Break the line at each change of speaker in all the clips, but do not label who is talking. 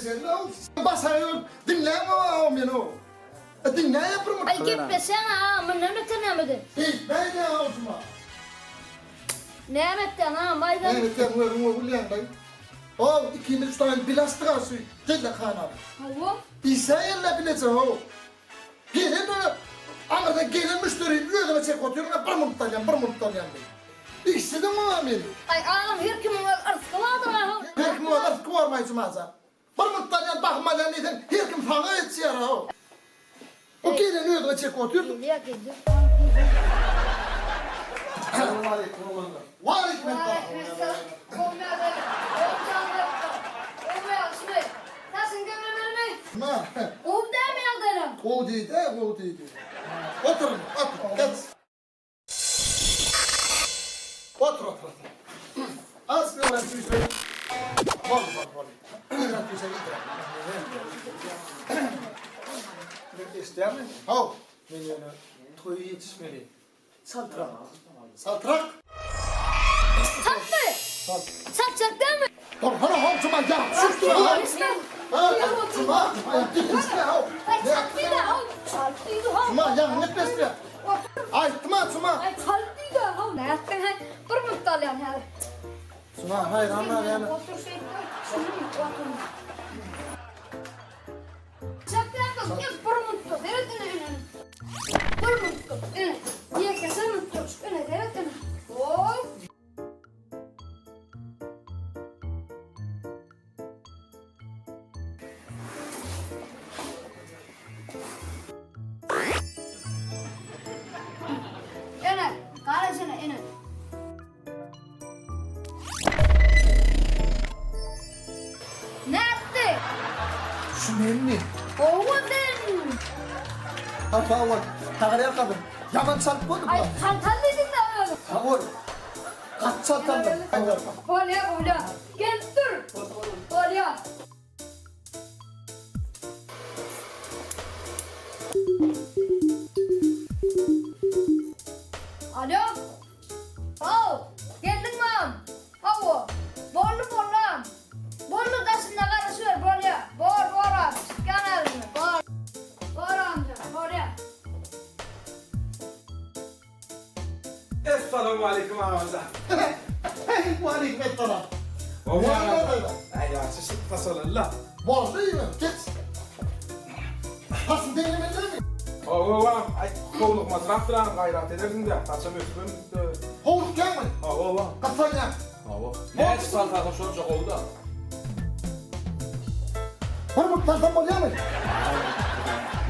sen lan. Basayım. Dinleme o beni o. Dinle yapırım.
Ay gitmesene ha, ben ne tanımadım.
Hiç ben ne olsun.
Nimetten ha, maydan.
Evet ya bu ulan dayı. O 2 tane bilastık asıyor. Gel kana.
Hava.
İsa'yla bileceğim o. Gelin o. Ankara'da gelin müşteri ödeme çek oturuyor. Bir muhtalyan değil. İşte mi ameli?
Ay ağam her kimin arzı vardır ha.
Her kim var kıvarmayız maza. Bir muhtalyan bakmadan neden her kim fana etsiyar o. O gelin ödeme çek oturuyor.
Geliyor geliyor.
Selamünaleyküm. Aleyküm
Aleykümselam. Olmuyor da. Olmuyor. Olmuyor. Nasılsın gömleğimi?
Ma.
Oğlum değil mi yaldarım?
O değil. Oturun. Gel. Otur. Az bir öğrenci söyle. Var. Öğrenci söyle.
Ne ister mi?
Hav.
Ben yani toyu yetişmeli. Saltırak.
Saltırak.
Tatlı. Satacak değil mi?
Dur bana hav cuma ya. Sus dur hav. Cuma. Dikişte hav.
Ay tatlıydı ha. Tatlıydı ha.
Cuma ya ne besliyor? Ay cuma.
Ay tatlıydı ha. Ne yaptın ha? Bir muhtalyan ha.
Cuma hayır anlar yani.
Otur şey. Otur. Çaktan da bir muhtal. Evet öyle. Bir muhtal. Evet. Niye kesin muhtal? Evet. Hop. Ene, karasana ene. Ne yaptı?
Şu memni.
Oğudun.
Hatta Allah. Tağır kadın. Yaman çalıp koydum
Ay
lan.
kantallıydın da.
Tağır. Kaç çaltandım.
Olya. Gel dur. Olya. Alo. Geldin mi? Avo. Borlu. Borlu dasında karısı ver Borya. Bor abi. Gel elini. Bor amca. Borya.
Esselamu aleyküm ağaza.
Bu aleyküm et bana.
Valla. Ay ya çeşit fasalalla.
Var değil mi? Geç. Nasıl denemediler mi?
Oğlum ay kovluk masraftıran gayret ederdim de. Kaçam ötürüm.
Hovuk gelme.
Oğlum.
Kafan ya.
Ne saltada çocuk oldu da.
Var mı tanıtam oluyor mu?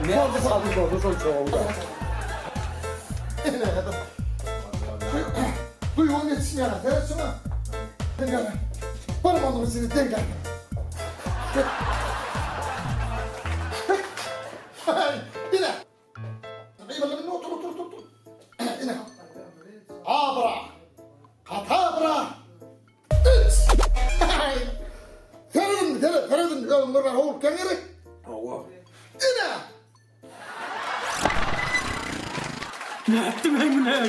Ne oldu saltada çocuk oldu?
Ne adam? Duyuğun yetişin yana. Teresi mi? Dengel. Var mı onu seni dengel? Yine. Kıymalarını otur. Yine. Abra. Katabra. Üç. Feridun. Ömür var. Hovuk gerek.
Oğlum.
Yine.
Ne yaptın ben bunu?